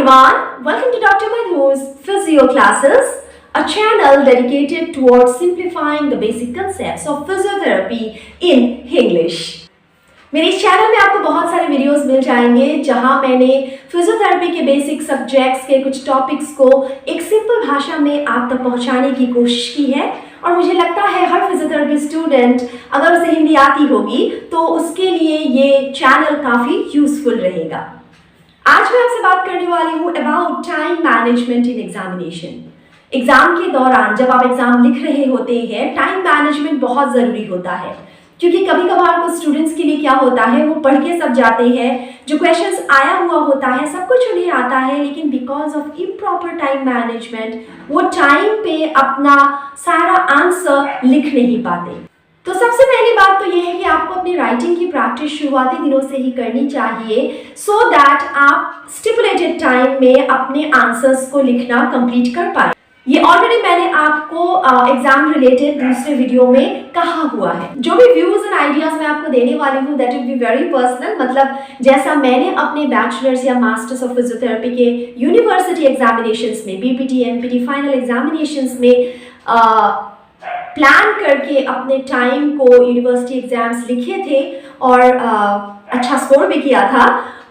everyone, welcome to Dr. Madhu's Physio Classes, a channel dedicated towards simplifying the basic concepts of physiotherapy in English. मेरे इस channel में आपको बहुत सारे videos मिल जाएंगे जहां मैंने फिजियोथेरेपी के बेसिक सब्जेक्ट्स के कुछ टॉपिक्स को एक सिंपल भाषा में आप तक पहुंचाने की कोशिश की है और मुझे लगता है हर फिजियोथेरेपी स्टूडेंट अगर उसे हिंदी आती होगी तो उसके लिए ये चैनल काफ़ी यूजफुल रहेगा। आज मैं आपसे बात करने वाली हूँ about time management in examination. Exam के दौरान जब आप एग्जाम लिख रहे होते हैं टाइम मैनेजमेंट बहुत ज़रूरी होता है, क्योंकि कभी कभार को स्टूडेंट्स के लिए क्या होता है वो पढ़ के सब जाते हैं, जो क्वेश्चंस आया हुआ होता है सब कुछ उन्हें आता है, लेकिन because of improper time management वो टाइम पे अपना सारा आंसर लिख नहीं पाते। तो सबसे पहली बात तो ये है कि आपको अपनी राइटिंग की प्रैक्टिस शुरुआती दिनों से ही करनी चाहिए सो दैट आप स्टिपुलेटेड टाइम में अपने आंसर्स को लिखना कंप्लीट कर पाए। ये ऑलरेडी मैंने आपको एग्जाम रिलेटेड दूसरे वीडियो में कहा हुआ है। जो भी व्यूज एंड आइडियाज मैं आपको देने वाली हूँ that will be very personal, मतलब जैसा मैंने अपने बैचलर्स या मास्टर्स ऑफ फिजियोथेरेपी के यूनिवर्सिटी एग्जामिनेशंस में, बीपीटी एमपीटी फाइनल एग्जामिनेशंस में प्लान करके अपने टाइम को यूनिवर्सिटी एग्जाम्स लिखे थे और अच्छा स्कोर भी किया था,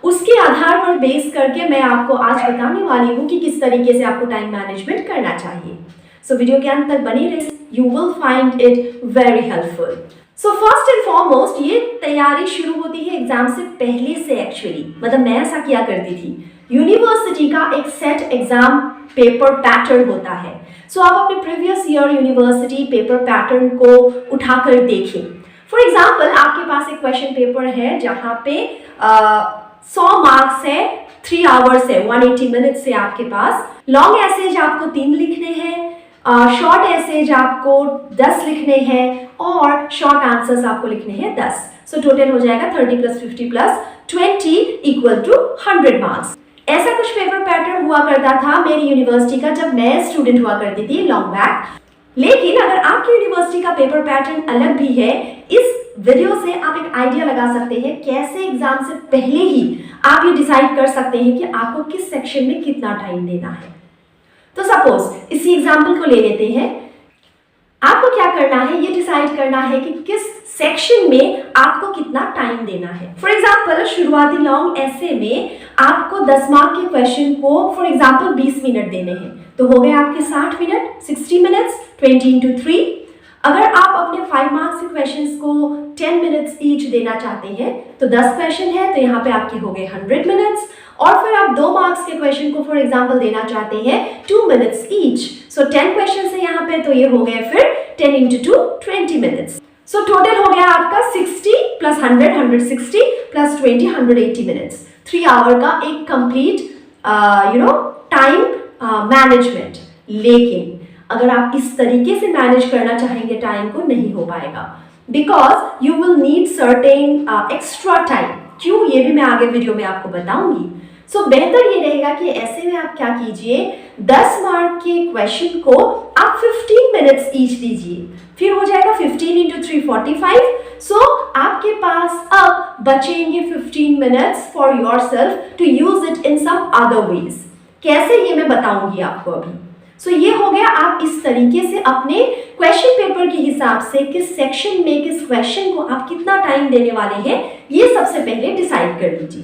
उसके आधार पर बेस करके मैं आपको आज बताने वाली हूँ कि किस तरीके से आपको टाइम मैनेजमेंट करना चाहिए। सो वीडियो के अंत तक बने रहिए, you will find it very helpful. So first and foremost ये तैयारी शुरू होती है एग्जाम से पहले से। एक्चुअली मतलब मैं ऐसा किया करती थी, यूनिवर्सिटी का एक सेट एग्जाम पेपर पैटर्न होता है। सो आप अपने previous year university paper pattern को उठाकर देखें। फॉर एग्जाम्पल आपके पास एक क्वेश्चन पेपर है जहाँ पे 100 मार्क्स है, 3 आवर्स है, 180 मिनट्स है आपके पास। लॉन्ग एसेज आपको 3 लिखने हैं, शॉर्ट एसेज आपको 10 लिखने हैं और शॉर्ट आंसर्स आपको लिखने हैं 10। सो टोटल हो जाएगा 30 + 50 + 20 = 100 मार्क्स। ऐसा कुछ पेपर पैटर्न हुआ करता था मेरी यूनिवर्सिटी का जब मैं स्टूडेंट हुआ करती थी लॉन्ग बैक। लेकिन अगर आपकी यूनिवर्सिटी का पेपर पैटर्न अलग भी है, इस वीडियो से आप एक आइडिया लगा सकते हैं कैसे एग्जाम से पहले ही आप ये डिसाइड कर सकते हैं कि आपको किस सेक्शन में कितना टाइम देना है। तो सपोज इसी एग्जाम्पल को ले लेते हैं। आपको क्या करना है, ये डिसाइड करना है कि किस सेक्शन में आपको कितना टाइम देना है। फॉर एग्जाम्पल शुरुआती लॉन्ग ऐसे में आपको 10 मार्क के क्वेश्चन को फॉर एग्जाम्पल 20 मिनट देने हैं, तो हो गए आपके 60 मिनट, 60 मिनट्स, 20 × 3। अगर आप अपने 5 मार्क्स के क्वेश्चंस को 10 मिनट्स ईच देना चाहते हैं तो 10 क्वेश्चन है तो यहाँ पे आपके हो गए 100 मिनट्स। और फिर आप 2 मार्क्स के क्वेश्चन को फॉर एग्जांपल देना चाहते हैं 2 मिनट्स ईच। सो 10 क्वेश्चन है यहाँ पे, तो ये हो गए फिर 10 × 2 20 मिनट्स। सो टोटल हो गया आपका 60 + 100 160 + 20 180 मिनट्स। 3 आवर का एक कंप्लीट टाइम मैनेजमेंट। लेकिन अगर आप इस तरीके से मैनेज करना चाहेंगे टाइम को, नहीं हो पाएगा, because you will need certain extra time. क्यों, ये भी मैं आगे वीडियो में आपको बताऊंगी। सो बेहतर ये रहेगा कि ऐसे में आप क्या कीजिए, 10 मार्क के क्वेश्चन को आप 15 मिनट्स ईच दीजिए, फिर हो जाएगा 15 × 3 45। सो आपके पास अब बचेंगे 15 minutes for yourself to use it in some other ways. कैसे, ये मैं बताऊंगी आपको अभी। सो ये हो गया, आप इस तरीके से अपने क्वेश्चन पेपर के हिसाब से किस सेक्शन में किस क्वेश्चन को आप कितना टाइम देने वाले हैं ये सबसे पहले डिसाइड कर लीजिए।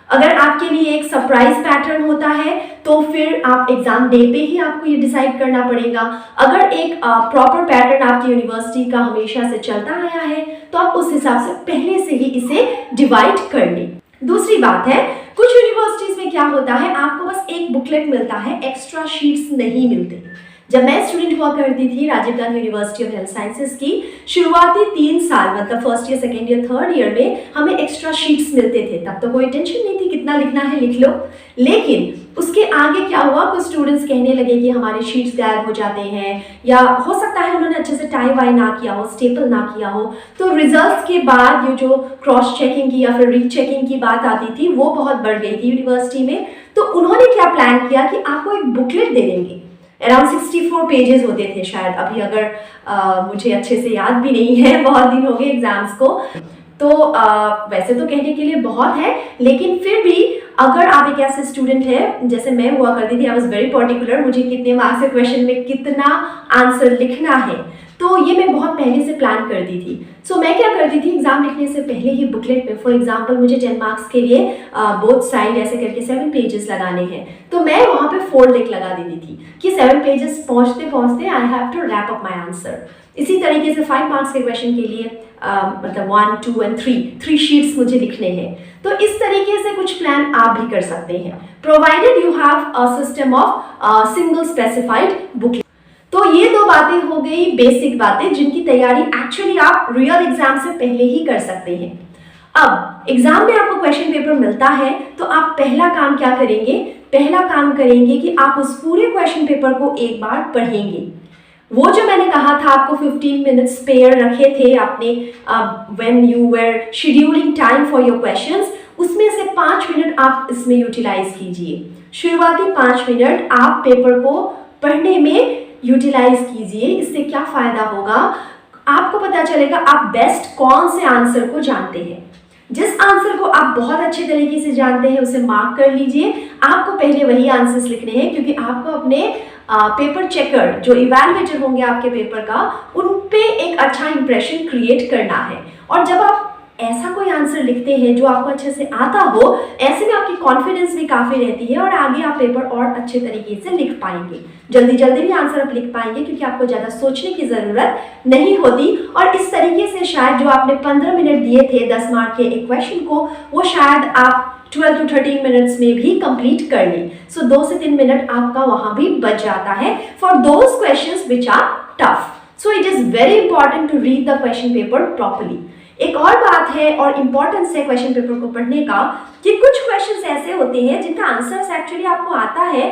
अगर आपके लिए एक सरप्राइज पैटर्न होता है तो फिर आप एग्जाम डे पे ही आपको ये डिसाइड करना पड़ेगा। अगर एक प्रॉपर पैटर्न आपकी यूनिवर्सिटी का हमेशा से चलता आया है तो आप उस हिसाब से पहले से ही इसे डिवाइड कर लें। दूसरी बात है, कुछ यूनिवर्सिटीज में क्या होता है, आपको बस एक बुकलेट मिलता है, एक्स्ट्रा शीट्स नहीं मिलते। जब मैं स्टूडेंट हुआ करती थी Rajiv Gandhi university of health sciences की, शुरुआती 3 साल मतलब first year, second year, third year में हमें एक्स्ट्रा शीट्स मिलते थे। तब तो कोई टेंशन नहीं थी, कितना लिखना है लिख लो। लेकिन उसके आगे क्या हुआ, कुछ स्टूडेंट्स कहने लगे कि हमारे शीट्स गायब हो जाते हैं, या हो सकता है उन्होंने अच्छे से टाई वाई ना किया हो, स्टेपल ना किया हो। तो रिजल्ट्स के बाद ये जो क्रॉस चेकिंग की या फिर रीचेकिंग की बात आती थी वो बहुत बढ़ गई थी यूनिवर्सिटी में। तो उन्होंने क्या प्लान किया कि आपको एक बुकलेट दे देंगे, अराउंड 64 पेजेस होते थे शायद, अभी अगर मुझे अच्छे से याद भी नहीं है, बहुत दिन हो गए एग्जाम्स को। तो वैसे तो कहने के लिए बहुत है, लेकिन फिर भी अगर आप एक ऐसे स्टूडेंट है जैसे मैं हुआ करती थी, आई वाज वेरी पर्टिकुलर, मुझे कितने मार्क्स के क्वेश्चन में कितना आंसर लिखना है, तो ये मैं बहुत पहले से प्लान करती थी। सो मैं क्या करती थी, एग्जाम लिखने से पहले ही बुकलेट में, फॉर एग्जांपल मुझे 10 मार्क्स के लिए बोथ साइड ऐसे करके 7 पेजेस लगाने हैं, तो मैं वहाँ पे 4 लिख लगा देती थी कि 7 पेजेस पहुँचते पहुँचते I have to wrap up my answer. इसी तरीके से 5 मार्क्स के क्वेश्चन के लिए मतलब 1, 2 एंड 3 शीट्स मुझे लिखने हैं। तो इस तरीके से कुछ प्लान आप भी कर सकते हैं, provided you have a system of single specified book. तो ये 2 बातें हो गई बेसिक बातें जिनकी तैयारी एक्चुअली आप रियल एग्जाम से पहले ही कर सकते हैं। अब एग्जाम में आपको क्वेश्चन पेपर मिलता है तो आप पहला काम क्या करेंगे, पहला काम करेंगे कि आप उस पूरे क्वेश्चन पेपर को एक बार पढ़ेंगे। वो जो मैंने कहा था आपको 15 मिनट्स स्पेयर रखे थे आपने when you were scheduling time for your questions, उसमें से 5 मिनट आप इसमें यूटिलाइज कीजिए। शुरुआती 5 मिनट आप पेपर को पढ़ने में यूटिलाइज कीजिए। इससे क्या फायदा होगा, आपको पता चलेगा आप बेस्ट कौन से आंसर को जानते हैं। जिस आंसर को आप बहुत अच्छे तरीके से जानते हैं उसे मार्क कर लीजिए। आपको पहले वही आंसर्स लिखने हैं, क्योंकि आपको अपने पेपर चेकर जो इवैल्यूएटर होंगे आपके पेपर का, उन पे एक अच्छा इंप्रेशन क्रिएट करना है। और जब आप ऐसा कोई आंसर लिखते हैं जो आपको अच्छे से आता हो, ऐसे में आपकी कॉन्फिडेंस भी काफ़ी रहती है और आगे आप पेपर और अच्छे तरीके से लिख पाएंगे। जल्दी जल्दी भी आंसर आप लिख पाएंगे क्योंकि आपको ज़्यादा सोचने की ज़रूरत नहीं होती। और इस तरीके से शायद जो आपने 15 मिनट दिए थे 10 मार्क के एक क्वेश्चन को, वो शायद आप 12 to 13 मिनट्स में भी कंप्लीट कर लें। सो 2 से 3 मिनट आपका वहाँ भी बच जाता है for those questions which are tough. So it is very important to read the question paper properly. एक और बात है और इम्पोर्टेंस है क्वेश्चन पेपर को पढ़ने का कि कुछ क्वेश्चंस ऐसे होते हैं जिनका आंसर्स एक्चुअली आपको आता है,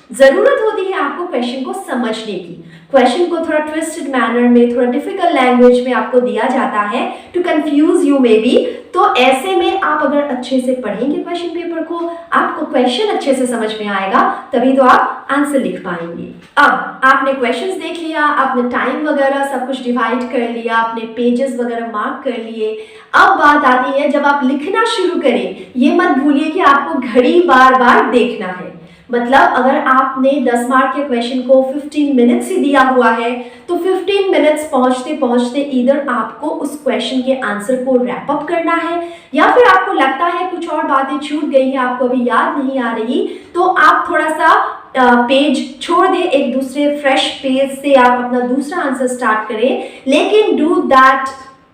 ज़रूरत होती है आपको क्वेश्चन को समझने की। क्वेश्चन को थोड़ा ट्विस्टेड मैनर में, थोड़ा डिफिकल्ट लैंग्वेज में आपको दिया जाता है to confuse you maybe. तो ऐसे में आप अगर अच्छे से पढ़ेंगे क्वेश्चन पेपर को, आपको क्वेश्चन अच्छे से समझ में आएगा, तभी तो आप आंसर लिख पाएंगे। अब आपने क्वेश्चंस देख लिया, आपने टाइम वगैरह सब कुछ डिवाइड कर लिया, आपने पेजेस वगैरह मार्क कर लिए। अब बात आती है जब आप लिखना शुरू करें, ये मत भूलिए कि आपको घड़ी बार बार देखना है। मतलब अगर आपने 10 मार्क के क्वेश्चन को 15 मिनट्स ही दिया हुआ है, तो 15 मिनट्स पहुंचते पहुंचते इधर आपको उस क्वेश्चन के आंसर को रैप अप करना है, या फिर आपको लगता है कुछ और बातें छूट गई हैं, आपको अभी याद नहीं आ रही, तो आप थोड़ा सा पेज छोड़ दें, एक दूसरे फ्रेश पेज से आप अपना दूसरा आंसर स्टार्ट करें, लेकिन डू दैट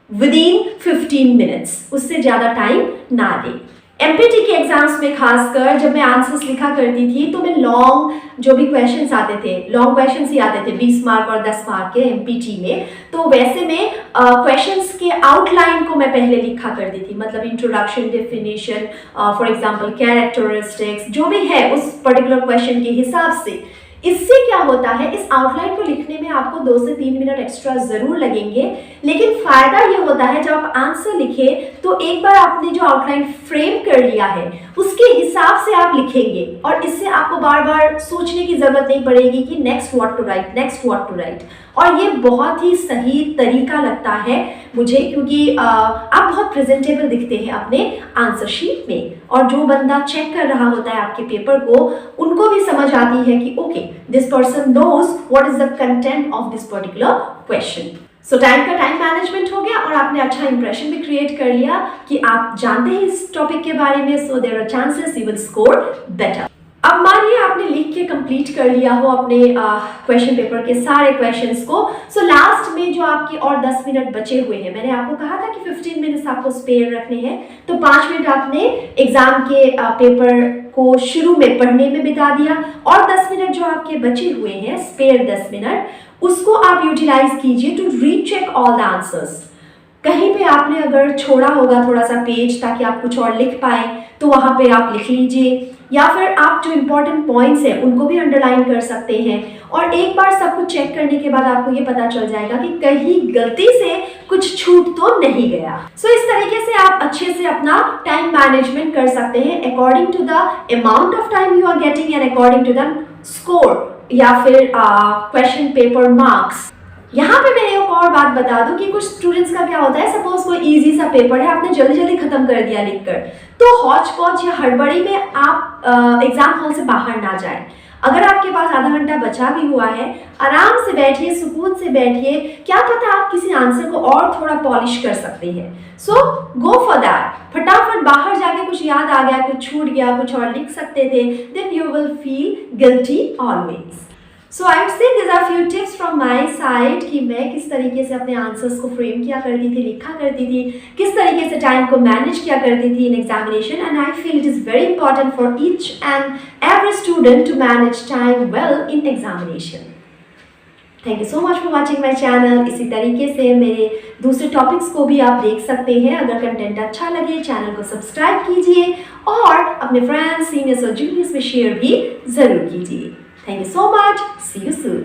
विदिन 15 मिनट्स, उससे ज़्यादा टाइम ना दें। एमपीटी के एग्जाम्स में खासकर जब मैं आंसर्स लिखा करती थी तो मैं लॉन्ग जो भी क्वेश्चंस आते थे, लॉन्ग क्वेश्चंस ही आते थे 20 मार्क और 10 मार्क के एमपीटी में, तो वैसे में क्वेश्चंस के आउटलाइन को मैं पहले लिखा करती थी। मतलब introduction, definition, for example characteristics, जो भी है उस पर्टिकुलर क्वेश्चन के हिसाब से। इससे क्या होता है, इस आउटलाइन को लिखने में आपको 2 से 3 मिनट एक्स्ट्रा जरूर लगेंगे, लेकिन फायदा ये होता है जब आप आंसर लिखे तो एक बार आपने जो आउटलाइन फ्रेम कर लिया है उसके हिसाब से आप लिखेंगे, और इससे आपको बार बार सोचने की जरूरत नहीं पड़ेगी कि next what to write, next what to write. और ये बहुत ही सही तरीका लगता है मुझे, क्योंकि आप बहुत प्रेजेंटेबल दिखते हैं अपने आंसर शीट में, और जो बंदा चेक कर रहा होता है आपके पेपर को, उनको भी समझ आती है कि okay this person knows what is the content of this particular question. So time का टाइम मैनेजमेंट हो गया और आपने अच्छा इंप्रेशन भी क्रिएट कर लिया कि आप जानते हैं इस टॉपिक के बारे में, so there are chances you will score better. अब मानिए आपने लिख के कंप्लीट कर लिया हो अपने क्वेश्चन पेपर के सारे क्वेश्चंस को, सो लास्ट में जो आपके और 10 मिनट बचे हुए हैं, मैंने आपको कहा था कि 15 मिनट्स आपको स्पेयर रखने हैं, तो 5 मिनट आपने एग्जाम के पेपर को शुरू में पढ़ने में बिता दिया, और 10 मिनट जो आपके बचे हुए हैं, स्पेयर 10 मिनट, उसको आप यूटिलाइज कीजिए to recheck all the answers. कहीं पे आपने अगर छोड़ा होगा थोड़ा सा पेज ताकि आप कुछ और लिख पाए, तो वहां पे आप लिख लीजिए, या फिर आप जो इंपॉर्टेंट पॉइंट्स हैं उनको भी अंडरलाइन कर सकते हैं। और एक बार सब कुछ चेक करने के बाद आपको ये पता चल जाएगा कि कहीं गलती से कुछ छूट तो नहीं गया। सो इस तरीके से आप अच्छे से अपना टाइम मैनेजमेंट कर सकते हैं according to the amount of time you are getting and according to the score या फिर क्वेश्चन पेपर मार्क्स। यहाँ पे मैं एक और बात बता दूं कि कुछ स्टूडेंट्स का क्या होता है, सपोज कोई इजी सा पेपर है, आपने जल्दी जल्दी खत्म कर दिया लिखकर, तो हौच पौच या हड़बड़ी में आप एग्जाम हॉल से बाहर ना जाए। अगर आपके पास आधा घंटा बचा भी हुआ है, आराम से बैठिए, सुकून से बैठिए, क्या पता आप किसी आंसर को और थोड़ा पॉलिश कर सकते हैं। सो गो फॉर दैट। फटाफट बाहर जाके कुछ याद आ गया, कुछ छूट गया, कुछ और लिख सकते थे, then you will feel guilty always. So I would say this are few tips from my side कि मैं किस तरीके से अपने आंसर्स को फ्रेम किया करती थी, लिखा करती थी, किस तरीके से टाइम को मैनेज किया करती थी in examination. And I feel it is very important for each and every student to manage time well in examination. Thank you so much for watching my channel. इसी तरीके से मेरे दूसरे टॉपिक्स को भी आप देख सकते हैं। अगर कंटेंट अच्छा लगे चैनल को सब्सक्राइब कीजिए और अपने फ्रेंड्स, सीनियर्स और जूनियर्स में शेयर भी ज़रूर कीजिए। Thank you so much. See you soon.